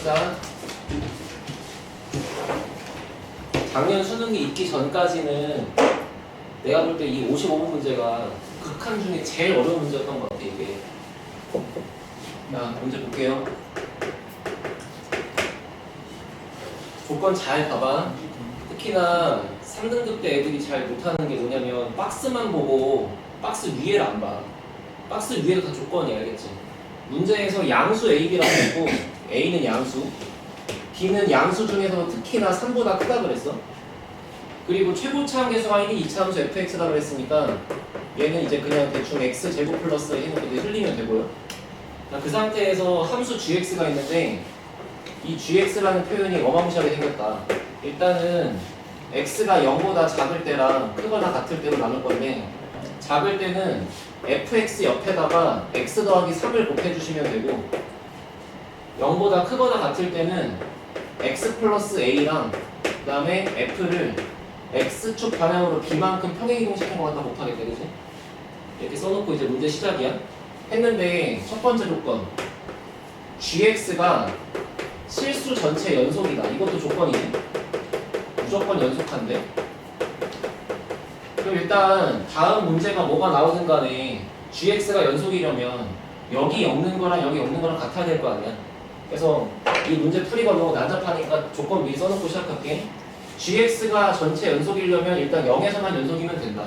풀자. 작년 수능이 있기 전까지는 내가 볼 때 이 55분 문제가 극한 중에 제일 어려운 문제였던 것 같아, 이게. 자, 문제 볼게요. 조건 잘 봐봐. 특히나 3등급 때 애들이 잘 못하는 게 뭐냐면 박스만 보고 박스 위에를 안 봐. 박스 위에도 다 조건이 알겠지? 문제에서 양수 A, B라고 했고 A는 양수, B는 양수 중에서 특히나 3보다 크다 그랬어. 그리고 최고 차함계수가 1이 이차함수 fx라고 했으니까 얘는 이제 그냥 대충 x 제곱 플러스 해놓고 흘리면 되고요. 그 상태에서 함수 gx가 있는데 이 gx라는 표현이 어마무시하게 생겼다. 일단은 x가 0보다 작을 때랑 크거나 같을 때로 나눌 건데, 작을 때는 fx 옆에다가 x 더하기 3을 곱해주시면 되고, 0보다 크거나 같을 때는 x 플러스 a랑 그 다음에 f를 x축 방향으로 b만큼 평행이동시킨 것 같다 곱하겠다, 그지? 이렇게 써놓고 이제 문제 시작이야. 했는데 첫 번째 조건 gx가 실수 전체 연속이다. 이것도 조건이지. 무조건 연속한데. 그럼 일단 다음 문제가 뭐가 나오든 간에 gx가 연속이려면 여기 엮는 거랑 여기 엮는 거랑 같아야 될 거 아니야. 그래서 이 문제 풀이가 너무 난잡하니까 조건 미리 써놓고 시작할게. gx가 전체 연속이려면 일단 0에서만 연속이면 된다.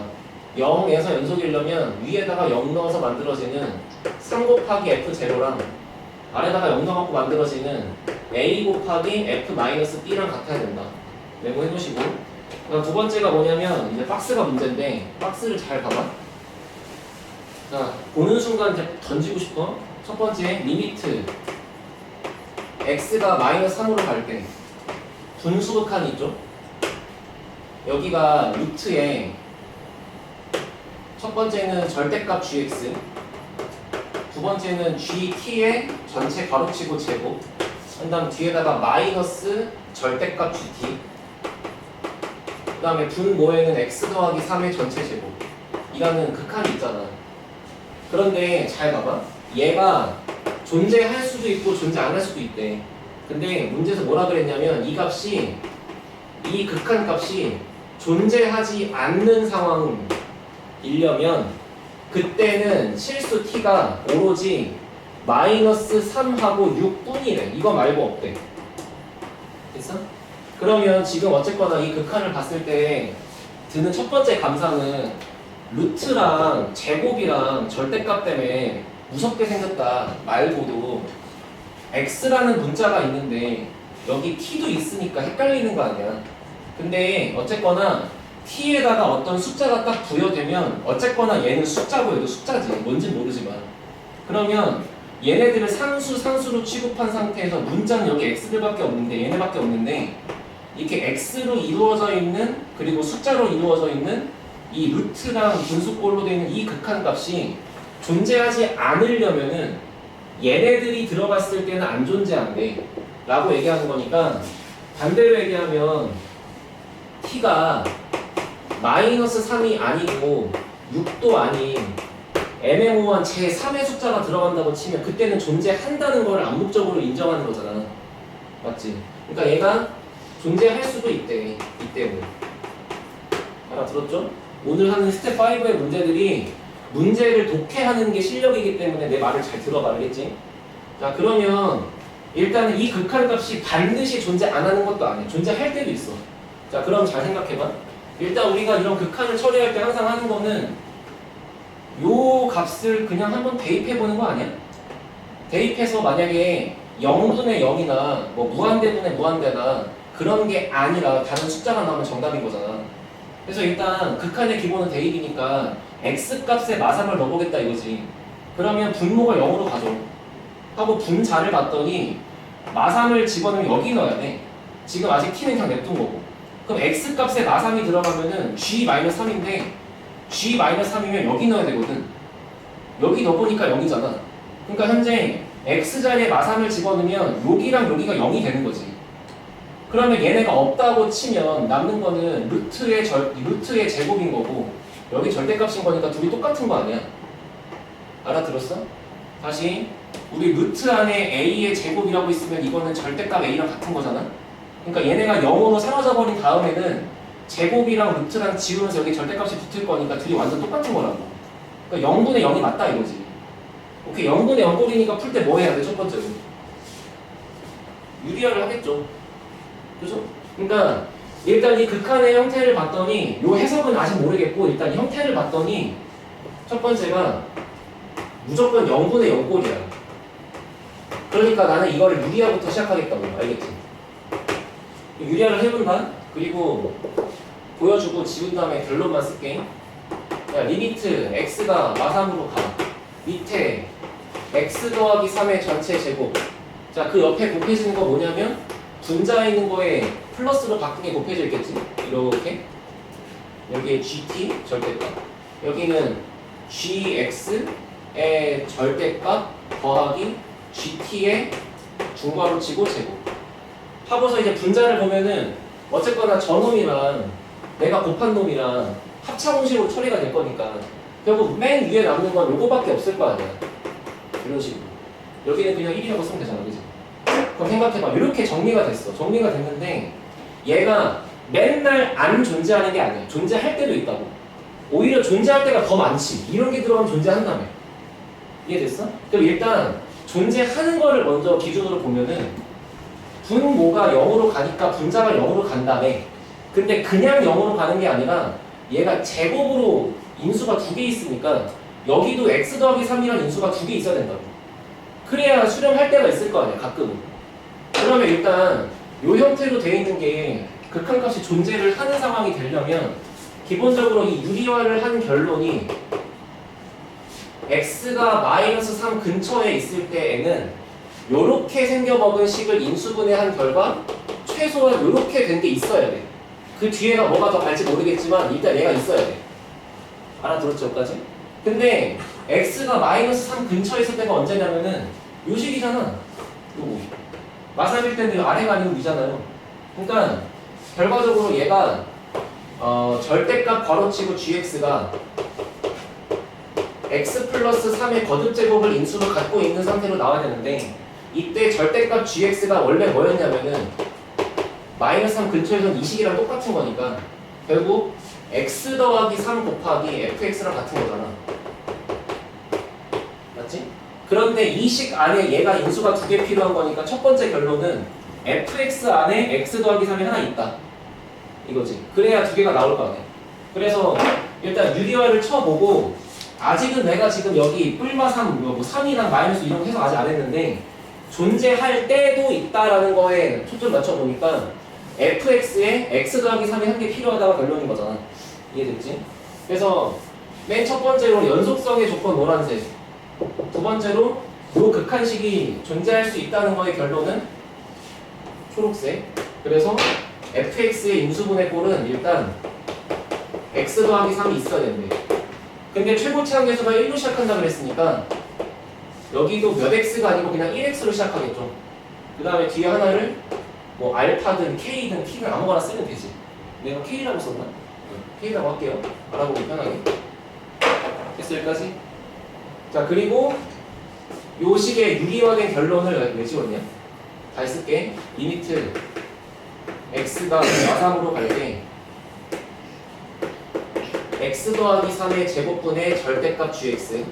0에서 연속이려면 위에다가 0 넣어서 만들어지는 3 곱하기 f0랑 아래다가 0 넣어갖고 만들어지는 a 곱하기 f-b랑 같아야 된다. 메모해놓으시고. 두 번째가 뭐냐면 이제 박스가 문제인데 박스를 잘 봐봐. 자, 보는 순간 이제 던지고 싶어. 첫 번째 리미트 x가 -3으로 갈 때 분수 극한이 있죠. 여기가 루트에 첫 번째는 절대값 gx, 두 번째는 gt의 전체 괄호치고 제곱, 그 다음 뒤에다가 마이너스 절대값 gt, 그 다음에 분모에는 x 더하기 3의 전체 제곱 이라는 극한이 있잖아. 그런데 잘 봐봐. 얘가 존재할 수도 있고 존재 안 할 수도 있대. 근데 문제에서 뭐라 그랬냐면 이 값이, 이 극한 값이 존재하지 않는 상황이려면 그때는 실수 t가 오로지 -3하고 6뿐이래. 이거 말고 없대. 됐어? 그러면 지금 어쨌거나 이 극한을 봤을 때 드는 첫 번째 감상은 루트랑 제곱이랑 절대값 때문에 무섭게 생겼다 말고도 x라는 문자가 있는데 여기 t도 있으니까 헷갈리는 거 아니야. 근데 어쨌거나 t에다가 어떤 숫자가 딱 부여되면 어쨌거나 얘는 숫자고 얘도 숫자지. 뭔진 모르지만. 그러면 얘네들을 상수로 취급한 상태에서 문자는 여기 x들밖에 없는데 얘네밖에 없는데 이렇게 x로 이루어져 있는 그리고 숫자로 이루어져 있는 이 루트랑 분수꼴로 되어 있는 이 극한값이 존재하지 않으려면은 얘네들이 들어갔을 때는 안 존재한대 라고 얘기하는 거니까, 반대로 얘기하면 t가 -3이 아니고 6도 아닌 애매모호한 제3의 숫자가 들어간다고 치면 그때는 존재한다는 걸 암묵적으로 인정하는 거잖아. 맞지? 그러니까 얘가 존재할 수도 있대. 이때는. 알아들었죠? 오늘 하는 스텝 5의 문제들이 문제를 독해하는 게 실력이기 때문에 내 말을 잘 들어봐. 알겠지? 자, 그러면 일단은 이 극한값이 반드시 존재 안 하는 것도 아니야. 존재할 때도 있어. 자, 그럼 잘 생각해봐. 일단 우리가 이런 극한을 처리할 때 항상 하는 거는 요 값을 그냥 한번 대입해보는 거 아니야? 대입해서 만약에 0분의 0이나 뭐 무한대분의 무한대나 그런 게 아니라 다른 숫자가 나오면 정답인 거잖아. 그래서 일단 극한의 기본은 대입이니까 x값에 마삼을 넣어보겠다 이거지. 그러면 분모가 0으로 가죠. 하고 분자를 봤더니 마삼을 집어넣으면 여기 넣어야 돼. 지금 아직 t는 그냥 냅둔 거고. 그럼 x값에 마삼이 들어가면은 g-3인데 g-3이면 여기 넣어야 되거든. 여기 넣어보니까 0이잖아. 그러니까 현재 x자리에 마삼을 집어넣으면 여기랑 여기가 0이 되는 거지. 그러면 얘네가 없다고 치면 남는 거는 루트의 제곱인 거고 여기 절대값인 거니까 둘이 똑같은 거 아니야. 알아들었어? 다시 우리 루트 안에 a의 제곱이라고 있으면 이거는 절대값 a랑 같은 거잖아. 그러니까 얘네가 0으로 사라져 버린 다음에는 제곱이랑 루트랑 지우면서 여기 절대값이 붙을 거니까 둘이 완전 똑같은 거라고. 그러니까 0분의 0이 맞다 이거지. 오케이, 0분의 0 꼴이니까 풀 때 뭐 해야 돼? 첫 번째로 유리화를 하겠죠. 그죠? 그러니까 일단 이 극한의 형태를 봤더니 요 해석은 아직 모르겠고 일단 이 형태를 봤더니 첫 번째가 무조건 0분의 0 꼴이야. 그러니까 나는 이거를 유리화부터 시작하겠다고. 알겠지? 유리화를 해본다. 그리고 보여주고 지운 다음에 결론만 쓸게. 야, 리미트 x가 마삼으로 가. 밑에 x 더하기 3의 전체 제곱. 자, 그 옆에 곱해지는 거 뭐냐면 분자에 있는 거에 플러스로 바뀐 게 곱해져 있겠지? 이렇게. 여기에 gt 절대값. 여기는 gx의 절대값 더하기 gt의 중괄호 치고 제곱. 하고서 이제 분자를 보면은 어쨌거나 저 놈이랑 내가 곱한 놈이랑 합차공식으로 처리가 될 거니까 결국 맨 위에 남는 건 요거밖에 없을 거 아니야. 이런 식으로. 여기는 그냥 1이라고 쓰면 되잖아, 그지? 그럼 생각해봐. 이렇게 정리가 됐어. 정리가 됐는데 얘가 맨날 안 존재하는 게 아니야. 존재할 때도 있다고. 오히려 존재할 때가 더 많지. 이런 게 들어가면 존재한다며. 이해됐어? 그럼 일단 존재하는 거를 먼저 기준으로 보면은 분모가 0으로 가니까 분자가 0으로 간다며. 근데 그냥 0으로 가는 게 아니라 얘가 제곱으로 인수가 두 개 있으니까 여기도 x 더하기 3이라는 인수가 두 개 있어야 된다고. 그래야 수렴할 때가 있을 거 아니야, 가끔은. 그러면 일단 요 형태로 되어 있는 게 극한값이 존재를 하는 상황이 되려면 기본적으로 이 유리화를 한 결론이 x가 마이너스 3 근처에 있을 때에는 요렇게 생겨먹은 식을 인수분해한 결과 최소한 요렇게 된 게 있어야 돼. 그 뒤에가 뭐가 더 갈지 모르겠지만 일단 얘가 있어야 돼. 알아들었죠, 여기까지? 근데 x가 마이너스 3 근처에 있을 때가 언제냐면은 요 식이잖아. 요거. 마삼일 때는 아래가 아니고 위잖아요. 그러니까 결과적으로 얘가 절대값 괄호치고 gx가 x 플러스 3의 거듭제곱을 인수로 갖고 있는 상태로 나와야 되는데 이때 절대값 gx가 원래 뭐였냐면은 마이너스 3 근처에서는 이 식이랑 똑같은 거니까 결국 x 더하기 3 곱하기 fx랑 같은 거잖아. 맞지? 그런데 이 식 안에 얘가 인수가 두 개 필요한 거니까 첫 번째 결론은 fx 안에 x 더하기 3이 하나 있다. 이거지. 그래야 두 개가 나올 거 아니야. 그래서 일단 유리화를 쳐보고 아직은 내가 지금 여기 뿔마 3, 뭐 3이랑 마이너스 이런 거 해서 아직 안 했는데 존재할 때도 있다라는 거에 초점 맞춰보니까 fx에 x 더하기 3이 한 개 필요하다가 결론인 거잖아. 이해됐지? 그래서 맨 첫 번째로 연속성의 조건 노란색, 두 번째로 요 극한식이 존재할 수 있다는 거의 결론은 초록색. 그래서 fx의 인수분해 꼴은 일단 x 더하기 3이 있어야 된대. 근데 최고치 한계수가 1로 시작한다 그랬으니까 여기도 몇 x가 아니고 그냥 1x로 시작하겠죠. 그 다음에 뒤에 하나를 뭐 알파든 k든 t든 아무거나 쓰면 되지. 내가 k라고 썼나? k라고 할게요. 알아보기 편하게. 됐어, 여기까지? 자, 그리고 요 식의 유리화된 결론을 왜 지웠냐? 잘 쓸게. 리미트 x가 마삼으로 갈 때 x 더하기 3의 제곱분의 절대값 gx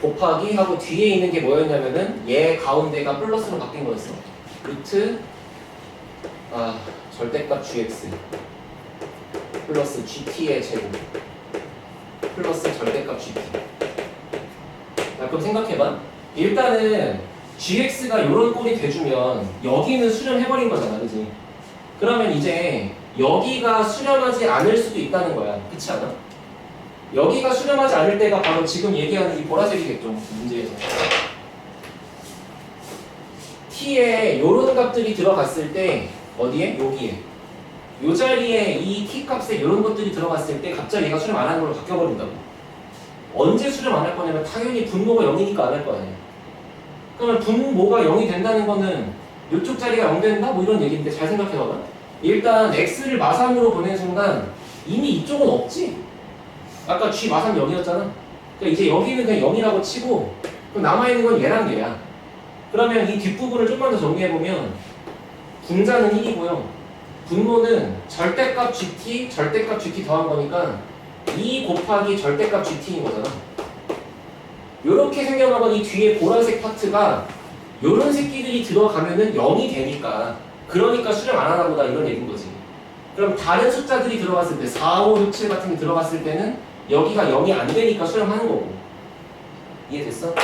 곱하기 하고 뒤에 있는 게 뭐였냐면은 얘 가운데가 플러스로 바뀐 거였어. 루트 절대값 gx 플러스 gt의 제곱 플러스 절대값 gt. 자, 그럼 생각해봐. 일단은 gx가 요런 꼴이 돼주면 여기는 수렴해버린 거잖아, 그지? 그러면 이제 여기가 수렴하지 않을 수도 있다는 거야. 그렇지 않아? 여기가 수렴하지 않을 때가 바로 지금 얘기하는 이 보라색이겠죠, 문제에서. t에 요런 값들이 들어갔을 때 어디에? 여기에. 요 자리에 이 t 값에 요런 것들이 들어갔을 때 갑자기 얘가 수렴 안 하는 걸로 바뀌어버린다고. 언제 수렴 안 할 거냐면 당연히 분모가 0이니까 안 할 거 아니야. 그러면 분모가 0이 된다는 거는 요쪽 자리가 0 된다? 뭐 이런 얘기인데 잘 생각해봐봐. 일단 x를 마삼으로 보낸 순간 이미 이쪽은 없지? 아까 g 마삼 0이었잖아. 그러니까 이제 여기는 그냥 0이라고 치고 그럼 남아있는 건 얘랑 얘야. 그러면 이 뒷부분을 좀만 더 정리해보면 분자는 1이고요. 분모는 절대값 GT, 절대값 GT 더한 거니까 2 곱하기 절대값 GT인 거잖아. 요렇게 생겨나면 이 뒤에 보라색 파트가 요런 새끼들이 들어가면은 0이 되니까 그러니까 수령 안 하나 보다 이런 얘기인 거지. 그럼 다른 숫자들이 들어갔을 때 4, 5, 6, 7 같은 게 들어갔을 때는 여기가 0이 안 되니까 수령하는 거고. 이해됐어?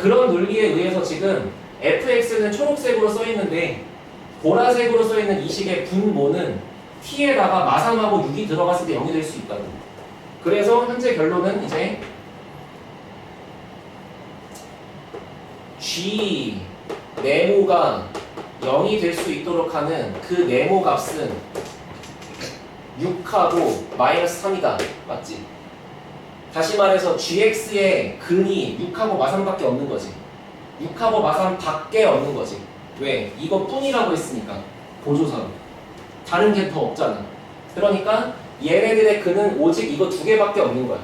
그런 논리에 의해서 지금 fx는 초록색으로 써 있는데 보라색으로 써 있는 이 식의 분모는 t에다가 마삼하고 6이 들어갔을 때 0이 될 수 있다고. 그래서 현재 결론은 이제 g 네모가 0이 될 수 있도록 하는 그 네모 값은 6하고 마이너스 3이다. 맞지? 다시 말해서 gx의 근이 6하고 마3밖에 없는 거지. 6하고 마3밖에 없는 거지. 왜? 이거 뿐이라고 했으니까. 보조사로. 다른 게 더 없잖아. 그러니까 얘네들의 근은 오직 이거 두 개밖에 없는 거야.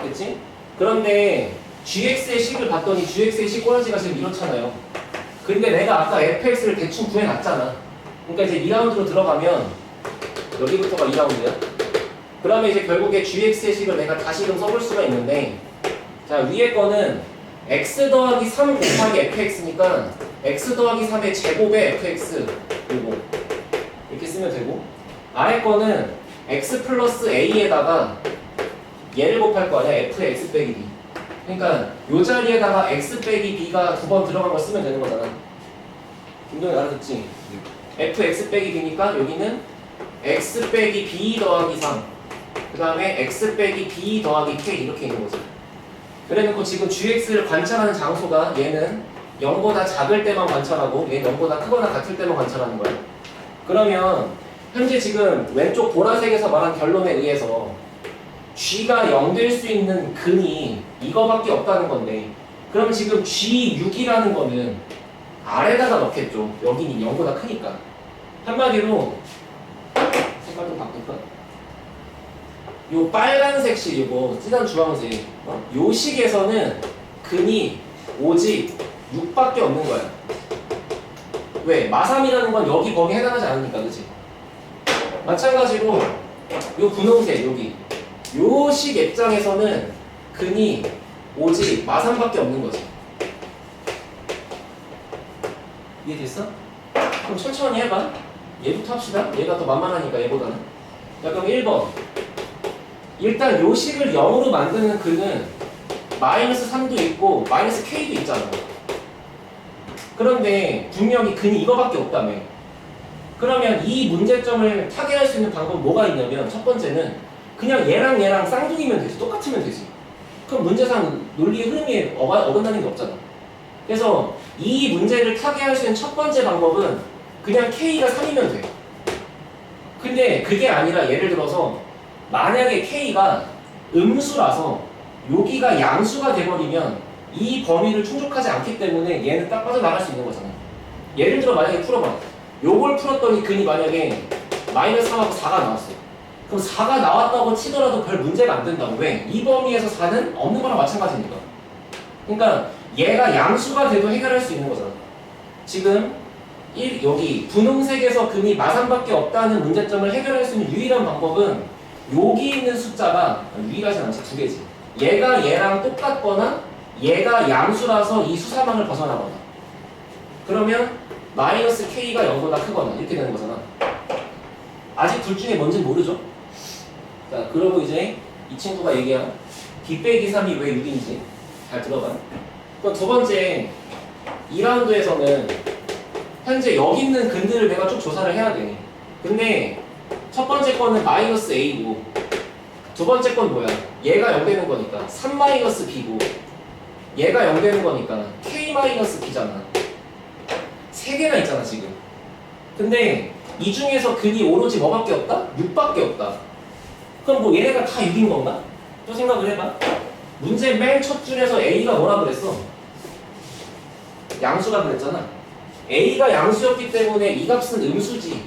그치? 그런데 gx의 식을 봤더니 gx의 식 꼬라지가 지금 이렇잖아요. 근데 내가 아까 fx를 대충 구해놨잖아. 그러니까 이제 2라운드로 들어가면 여기부터가 2라운드야. 그러면 이제 결국에 gx의 식을 내가 다시금 써볼 수가 있는데, 자, 위에 거는 x 더하기 3 곱하기 fx니까 x 더하기 3의 제곱의 fx 요거 이렇게 쓰면 되고, 아래 거는 x 플러스 a에다가 얘를 곱할 거 아니야. f의 x 빼기 b. 그러니까 요 자리에다가 x 빼기 b가 두 번 들어간 걸 쓰면 되는 거잖아. 김동희 알아듣지? fx 빼기 b니까 여기는 x 빼기 b 더하기 3, 그 다음에 x 빼기 b 더하기 k 이렇게 있는 거죠. 그래놓고 지금 gx를 관찰하는 장소가 얘는 0보다 작을 때만 관찰하고 얘는 0보다 크거나 같을 때만 관찰하는 거야. 그러면 현재 지금 왼쪽 보라색에서 말한 결론에 의해서 g가 0 될 수 있는 근이 이거밖에 없다는 건데, 그럼 지금 g6이라는 거는 아래다가 넣겠죠. 여기는 0보다 크니까. 한마디로 색깔 좀 바꿀까? 요 빨간색 식, 요거 진한 주황색, 요 식에서는 근이 오직 6밖에 없는 거야. 왜? 마3이라는 건 여기 범위에 해당하지 않으니까, 그치? 마찬가지로 요 분홍색, 여기 요 식 입장에서는 근이 오직 마3밖에 없는 거지. 이해됐어? 그럼 천천히 해봐. 얘부터 합시다. 얘가 더 만만하니까 얘보다는. 자, 그럼 1번. 일단 요 식을 0으로 만드는 근은 마이너스 3도 있고 마이너스 k도 있잖아. 그런데 분명히 근이 이거밖에 없다며. 그러면 이 문제점을 타개할 수 있는 방법은 뭐가 있냐면, 첫 번째는 그냥 얘랑 쌍둥이면 되지. 똑같으면 되지. 그럼 문제상 논리의 흐름이 어긋나는 게 없잖아. 그래서 이 문제를 타개할 수 있는 첫 번째 방법은 그냥 k가 3이면 돼. 근데 그게 아니라 예를 들어서 만약에 k가 음수라서 여기가 양수가 돼버리면 이 범위를 충족하지 않기 때문에 얘는 딱 빠져나갈 수 있는 거잖아. 예를 들어 만약에 풀어봐. 요걸 풀었더니 근이 만약에 마이너스 3하고 4가 나왔어. 그럼 4가 나왔다고 치더라도 별 문제가 안 된다고. 왜? 이 범위에서 4는 없는 거랑 마찬가지니까. 그러니까 얘가 양수가 돼도 해결할 수 있는 거잖아. 지금 여기 분홍색에서 근이 마3밖에 없다는 문제점을 해결할 수 있는 유일한 방법은 여기 있는 숫자가 유일하진 않지, 두 개지. 얘가 얘랑 똑같거나 얘가 양수라서 이 수사망을 벗어나거나. 그러면 마이너스 k가 0보다 크거나 이렇게 되는 거잖아. 아직 둘 중에 뭔지는 모르죠. 자, 그러고 이제 이 친구가 얘기한 b 빼기 3이 왜 6인지 잘 들어봐. 그럼 두 번째 2라운드에서는 현재 여기 있는 근들을 내가 쭉 조사를 해야 돼. 근데 첫 번째 거는 마이너스 a고, 두 번째 건 뭐야? 얘가 0 되는 거니까 3 마이너스 b고, 얘가 0 되는 거니까 k 마이너스 b잖아. 세 개나 있잖아 지금. 근데 이 중에서 근이 오로지 뭐밖에 없다? 6밖에 없다. 그럼 뭐 얘네가 다 6인 건가? 또 생각을 해봐. 문제 맨 첫 줄에서 a가 뭐라 그랬어? 양수라 그랬잖아. a가 양수였기 때문에 이 값은 음수지.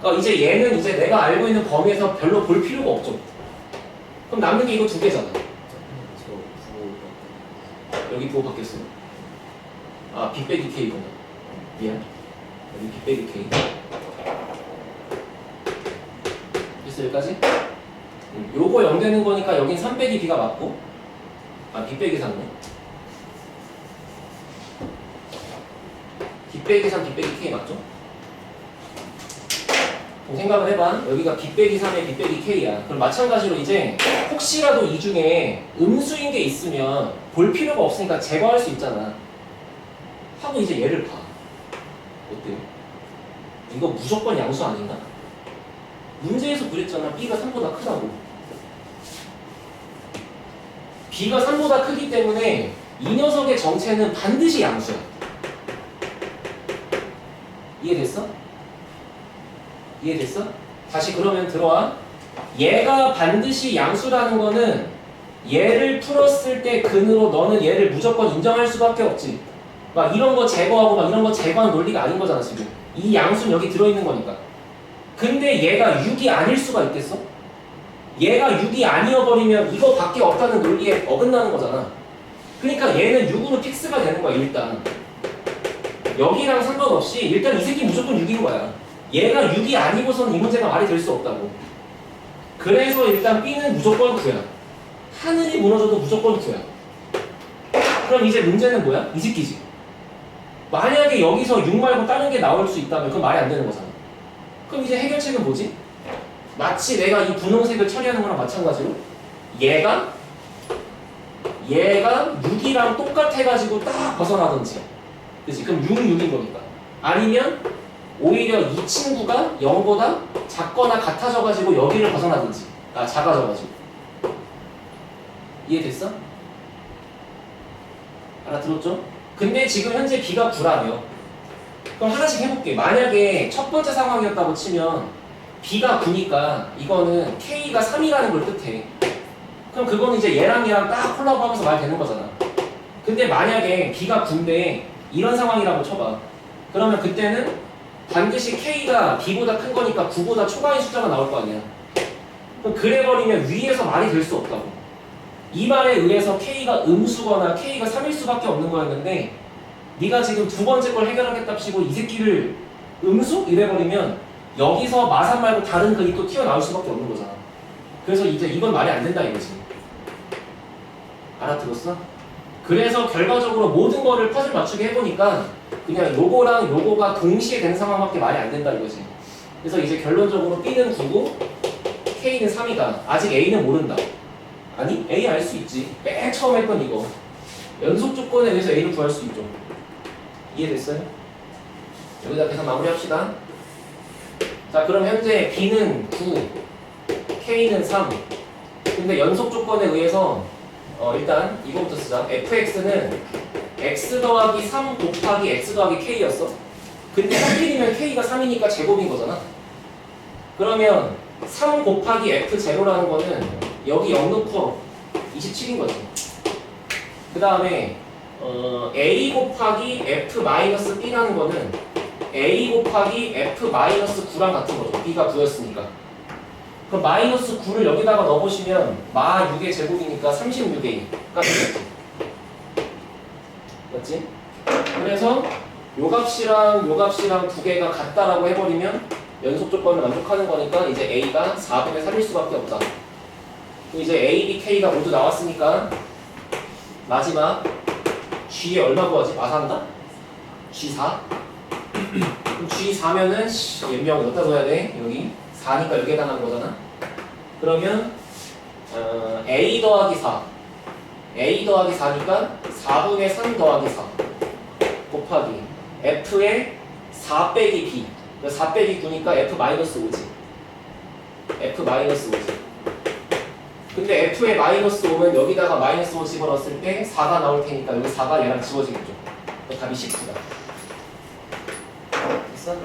그러니까 이제 얘는 이제 내가 알고 있는 범위에서 별로 볼 필요가 없죠. 그럼 남는 게 이거 두 개잖아. 부호 바뀌었어? 아, B 빼기 K구나. 미안. 여기 B 빼기 K. 됐어, 여기까지? 요거 0 되는 거니까 여긴 3 빼기 B가 맞고, 아, B 빼기 3네. B 빼기 3, B 빼기 K 맞죠? 생각을 해봐. 여기가 B 빼기 3에 B 빼기 K야. 그럼 마찬가지로 이제 혹시라도 이 중에 음수인 게 있으면 볼 필요가 없으니까 제거할 수 있잖아. 하고 이제 얘를 봐. 어때요? 이거 무조건 양수 아닌가? 문제에서 그랬잖아. B가 3보다 크다고. B가 3보다 크기 때문에 이 녀석의 정체는 반드시 양수야. 이해됐어? 이해됐어? 다시 그러면 들어와. 얘가 반드시 양수라는 거는 얘를 풀었을 때 근으로 너는 얘를 무조건 인정할 수밖에 없지. 막 이런 거 제거하고 막 이런 거 제거하는 논리가 아닌 거잖아 지금. 이 양수는 여기 들어있는 거니까. 근데 얘가 6이 아닐 수가 있겠어? 얘가 6이 아니어버리면 이거밖에 없다는 논리에 어긋나는 거잖아. 그러니까 얘는 6으로 픽스가 되는 거야 일단. 여기랑 상관없이 일단 이 새끼 무조건 6인 거야. 얘가 6이 아니고서는 이 문제가 말이 될 수 없다고. 그래서 일단 B는 무조건 9야. 하늘이 무너져도 무조건 9야. 그럼 이제 문제는 뭐야? 이 새끼지. 만약에 여기서 6 말고 다른 게 나올 수 있다면 그건 말이 안 되는 거잖아. 그럼 이제 해결책은 뭐지? 마치 내가 이 분홍색을 처리하는 거랑 마찬가지로 얘가 6이랑 똑같아가지고 딱 벗어나든지, 그치? 그럼 6은 6인 거니까. 아니면 오히려 이 친구가 0보다 작거나 같아져가지고 여기를 벗어나든지, 아, 작아져가지고. 이해됐어? 알아들었죠? 근데 지금 현재 B가 9라며. 그럼 하나씩 해볼게. 만약에 첫 번째 상황이었다고 치면 B가 9니까 이거는 K가 3이라는 걸 뜻해. 그럼 그거는 이제 얘랑 딱 콜라보하면서 말 되는 거잖아. 근데 만약에 B가 9인데 이런 상황이라고 쳐봐. 그러면 그때는 반드시 K가 B보다 큰 거니까 9보다 초과인 숫자가 나올 거 아니야. 그럼 그래버리면 위에서 말이 될 수 없다고. 이 말에 의해서 K가 음수거나 K가 3일 수밖에 없는 거였는데 네가 지금 두 번째 걸 해결하겠답시고 이 새끼를 음수? 이래버리면 여기서 마산 말고 다른 글이 또 튀어나올 수밖에 없는 거잖아. 그래서 이제 이건 말이 안 된다 이거지. 알아들었어? 그래서 결과적으로 모든 거를 퍼즐 맞추게 해보니까 그냥 요거랑 요거가 동시에 되는 상황밖에 말이 안 된다 이거지. 그래서 이제 결론적으로 B는 9고 K는 3이다. 아직 A는 모른다. 아니? A 알 수 있지. 맨 처음 했던 이거. 연속 조건에 의해서 A를 구할 수 있죠. 이해됐어요? 여기다 계산 마무리합시다. 자, 그럼 현재 B는 9, K는 3. 근데 연속 조건에 의해서 일단 이거부터 쓰자. fx는 x 더하기 3 곱하기 x 더하기 k였어. 근데 하필이면 k가 3이니까 제곱인 거잖아. 그러면 3 곱하기 f0라는 거는 여기 0 넣고 27인 거지. 그 다음에 a 곱하기 f-b라는 거는 a 곱하기 f-9랑 같은 거죠. b가 9였으니까. 그럼 마이너스 9를 여기다가 넣어보시면 마 6의 제곱이니까 36A가 되겠지. 맞지? 그래서 요 값이랑 요 값이랑 두 개가 같다라고 해버리면 연속 조건을 만족하는 거니까 이제 A가 4분의 3일 수밖에 없다. 이제 A, B, K가 모두 나왔으니까 마지막 G에 얼마 구하지? 마산가? G4? 그럼 G4면은 몇명 어디다 넣어야 돼? 여기 4니까 여기에다 하는 거잖아. 그러면 A 더하기 4 A 더하기 4니까 4분의 3 더하기 4 곱하기 F의 4 빼기 B 4 빼기 9니까 F 마이너스 5지. F 마이너스 5지. 근데 F의 마이너스 5면 여기다가 마이너스 5 집어넣었을 때 4가 나올 테니까 여기 4가 얘랑 지워지겠죠. 답이 19다. 됐어?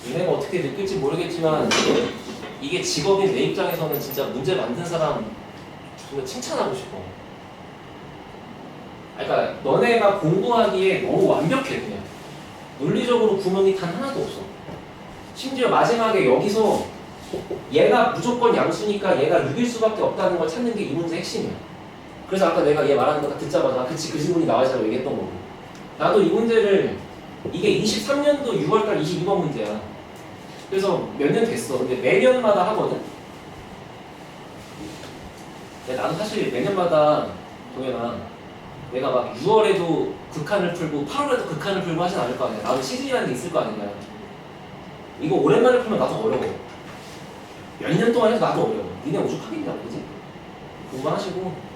얘네가 어떻게 느낄지 모르겠지만 이게 직업인 내 입장에서는 진짜 문제 만든 사람 정말 칭찬하고 싶어. 그러니까 너네가 공부하기에 너무 완벽해. 그냥 논리적으로 구멍이 단 하나도 없어. 심지어 마지막에 여기서 얘가 무조건 양수니까 얘가 6일 수밖에 없다는 걸 찾는 게 이 문제의 핵심이야. 그래서 아까 내가 얘 말하는 거 다 듣자마자 그치 그 지문이 나와야지라고 얘기했던 거고 나도 이 문제를 이게 23년도 6월달 22번 문제야. 그래서 몇 년 됐어. 근데 매년마다 하거든. 근데 나도 사실 매년마다 동현아 내가 막 6월에도 극한을 풀고 8월에도 극한을 풀고 하진 않을 거 아니야. 나도 시즌이라는 게 있을 거 아니야. 이거 오랜만에 풀면 나도 어려워. 몇 년 동안 해도 나도 어려워. 니네 오죽하겠냐고 그지? 공부하시고